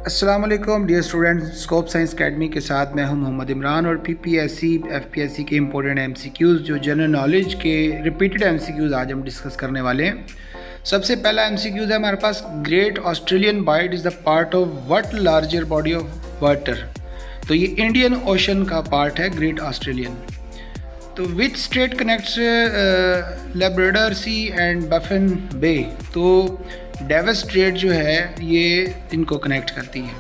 अस्सलाम वालेकुम dear student, scope science academy के साथ मैं हूं मोहम्मद इमरान और पीपीएससी एफपीएससी के इम्पोर्टेंट एमसीक्यूज़ जो जनरल नॉलेज के रिपीटेड एमसीक्यूज़ आज हम डिस्कस करने वाले हैं। सबसे पहला एमसीक्यूज़ है हमारे पास, great Australian bight is the part of what larger body of water. तो ये इंडियन ओशन का पार्ट है ग्रेट ऑस्ट्रेलियन। तो which state connects Labrador sea and Baffin bay. तो डेविस स्ट्रेट जो है ये इनको कनेक्ट करती है।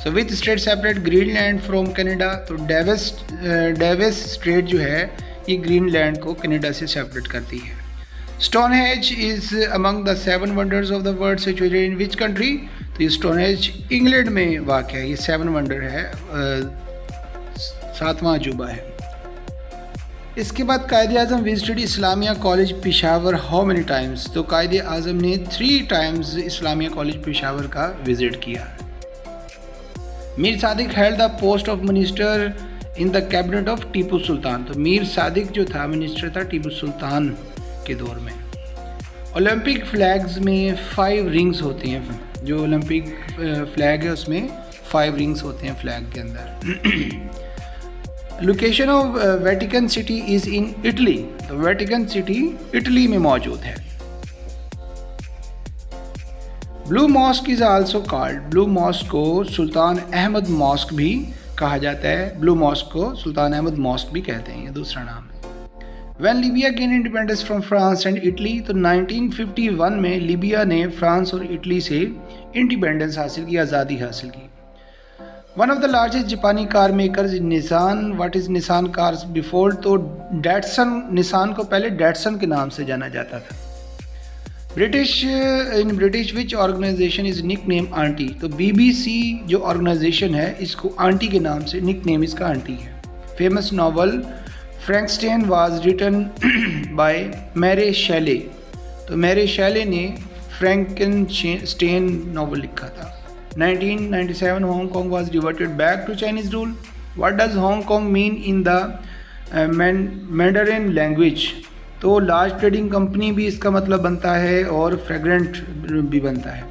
So which state separate Greenland from Canada. तो डेविस स्ट्रेट जो है ये ग्रीनलैंड को कनाडा से सेपरेट करती है। Stonehenge is among the 7 wonders of the world situated in which country. तो ये स्टोनहेंज इंग्लैंड में वाक़ है, ये 7 वंडर है, 7वां अजूबा है। इसके बाद Quaid-e Azam visited Islamia college Peshawar how many times. तो कायदे आज़म ने 3 टाइम्स इस्लामिया कॉलेज पेशावर का विज़िट किया। Mir Sadiq held the post of minister in the cabinet of Tipu Sultan. तो मीर सादिक जो था मिनिस्टर था टीपू सुल्तान के दौर में। ओलंपिक फ्लैग्स में 5 रिंग्स होती हैं, जो ओलंपिक फ्लैग है उसमें 5 रिंग्स होते हैं फ्लैग के अंदर। Location of Vatican city is in Italy. तो वेटिकन सिटी इटली में मौजूद है। Blue mosque is also called. Blue mosque को सुल्तान अहमद मॉस्क भी कहा जाता है। ब्लू मॉस्क को सुल्तान अहमद मॉस्क भी कहते हैं, ये दूसरा नाम है। When Libya gain independence from France and Italy. तो 1951 में लीबिया ने फ्रांस और इटली से इंडिपेंडेंस हासिल की, आज़ादी हासिल की। One of the largest Japanese car makers Nissan. What is Nissan cars before. तो डैटसन, निसान को पहले डैटसन के नाम से जाना जाता था। British which organization is nick name aunty. तो BBC जो ऑर्गेनाइजेशन है इसको आंटी के नाम से निक नेम इसका आंटी है। Famous novel Frankenstein was written by Mary Shelley. तो मैरी शेले ने फ्रैंकनस्टाइन नावल लिखा था। 1997 Hong Kong was reverted back to Chinese rule. What does Hong Kong mean in the Mandarin language? तो large trading company भी इसका मतलब बनता है और फ्रेगरेंट भी बनता है।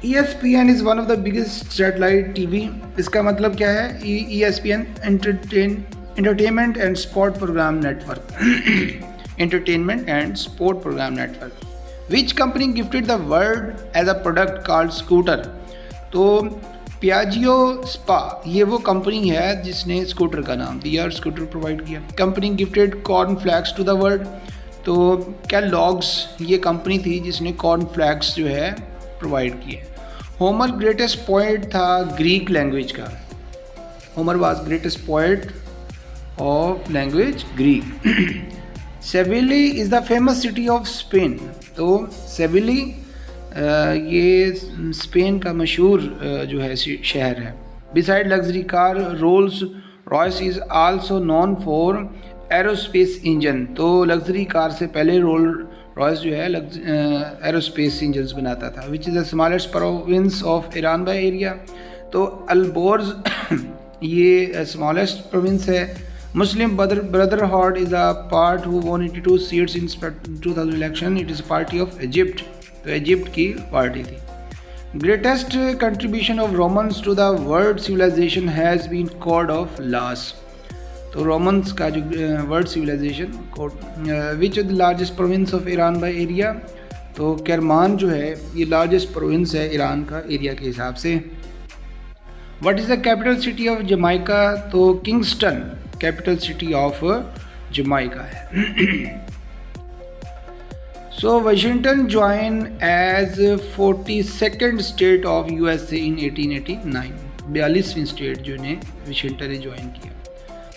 ESPN is one of the biggest satellite TV। इसका मतलब क्या है? ESPN entertainment and sport program network. Entertainment and sport program network. Which company gifted the world as a product called scooter. तो पियाजियो स्पा ये वो company है जिसने scooter का नाम दिया और स्कूटर प्रोवाइड किया। Company gifted corn flakes to the world. तो कैलॉग्स ये कंपनी थी जिसने कॉर्न फ्लैक्स जो है प्रोवाइड किए। होमर ग्रेटेस्ट पोएट था ग्रीक लैंग्वेज का। Homer was greatest poet of language Greek. Seville is the famous city of Spain. तो सेविली ये स्पेन का मशहूर जो है शहर है। Beside luxury car Rolls Royce is also known for aerospace engine. तो लग्जरी कार से पहले रोल रॉयस जो है एरोस्पेस इंजन्स बनाता था। Which is the smallest province of Iran by area. तो अल्बोर्ज ये स्मॉलेस्ट प्रोविंस है। Muslim brotherhood is a part who won 82 seats in 2000 election. It is party of Egypt. तो Egypt की party थी। Greatest contribution of Romans to the world civilization has been code of laws. तो Romans का जो world civilization code. Which is the largest province of Iran by area. तो Kerman जो है ये लार्जेस्ट प्रोविंस है ईरान का एरिया के हिसाब से। What is the capital city of Jamaica. तो Kingston capital city of Jamaica है। So Washington joined as 42nd state of USA in 1889। 42वीं state जो ने वाशिंगटन ने ज्वाइन किया।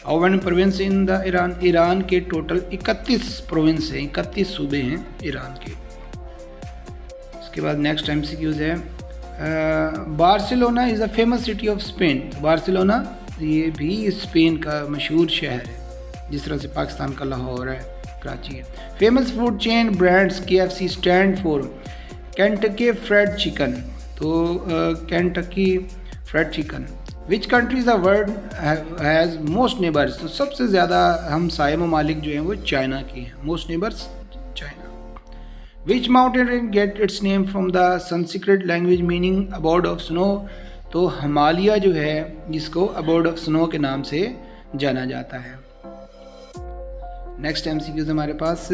How many province in the Iran. Iran के total 31 province हैं, 31 सूबे हैं ईरान के। इसके बाद नेक्स्ट MCQs है। Barcelona is a famous city of Spain. Barcelona ये भी स्पेन का मशहूर शहर है, जिस तरह से पाकिस्तान का लाहौर है, कराची है। Famous food chain brands KFC stand for Kentucky fried chicken. तो Kentucky fried chicken. Which countries the world has most neighbours. तो सबसे ज़्यादा हमसाये ममालिक जो हैं वो चाइना के हैं। Most neighbours China. Which mountain range get its name from the Sanskrit language meaning abode of snow? तो हिमालय जो है जिसको अबोर्ड ऑफ स्नो के नाम से जाना जाता है। नेक्स्ट MCQs हमारे पास,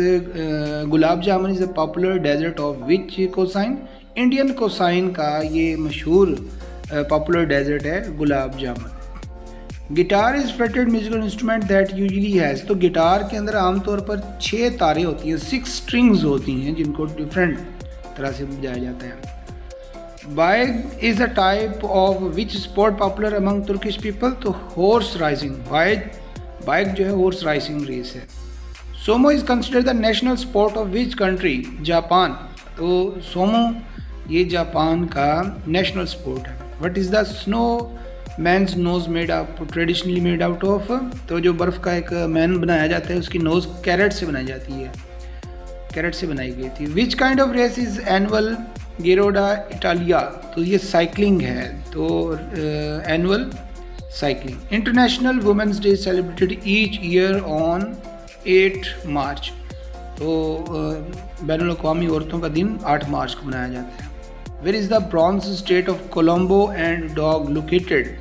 gulab jamun is a popular dessert of which cuisine. Indian cuisine का ये मशहूर पॉपुलर डेजर्ट है gulab jamun. Guitar is fretted musical instrument that usually has. तो गिटार के अंदर आमतौर पर 6 तारें होती हैं, 6 स्ट्रिंग्स होती हैं जिनको डिफरेंट तरह से बजाया जाता है। Bike is a type of which sport popular among Turkish people. तो हॉर्स राइसिंग, बाइक जो है हॉर्स राइसिंग रेस है। Sumo is considered the national sport of which country. Japan. तो सोमो ये जापान का नेशनल स्पोर्ट है। What is the snow man's nose made up traditionally made out of. तो जो बर्फ़ का एक मैन बनाया जाता है उसकी नोज़ कैरेट से बनाई जाती है, कैरेट से बनाई गई थी। Which kind of race is annual Giro d' Italia. तो ये साइकिलिंग है, तो annual cycling. International Women's Day celebrated each year on 8 March. तो बैनुल-अक़वामी औरतों का दिन 8 मार्च को मनाया जाता है। Where is the bronze state of Columbo and dog located.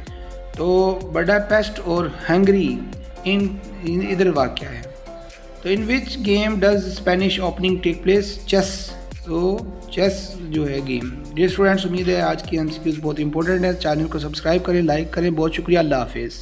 तो बडापेस्ट और हंगरी इन इधर वाक़ है। तो in which game does Spanish opening take place. Chess. तो चेस जो है गेम। डियर स्टूडेंट्स, उम्मीद है आज की MCQs बहुत इंपॉर्टेंट है। चैनल को सब्सक्राइब करें, लाइक करें। बहुत शुक्रिया, अल्लाह हाफिज़।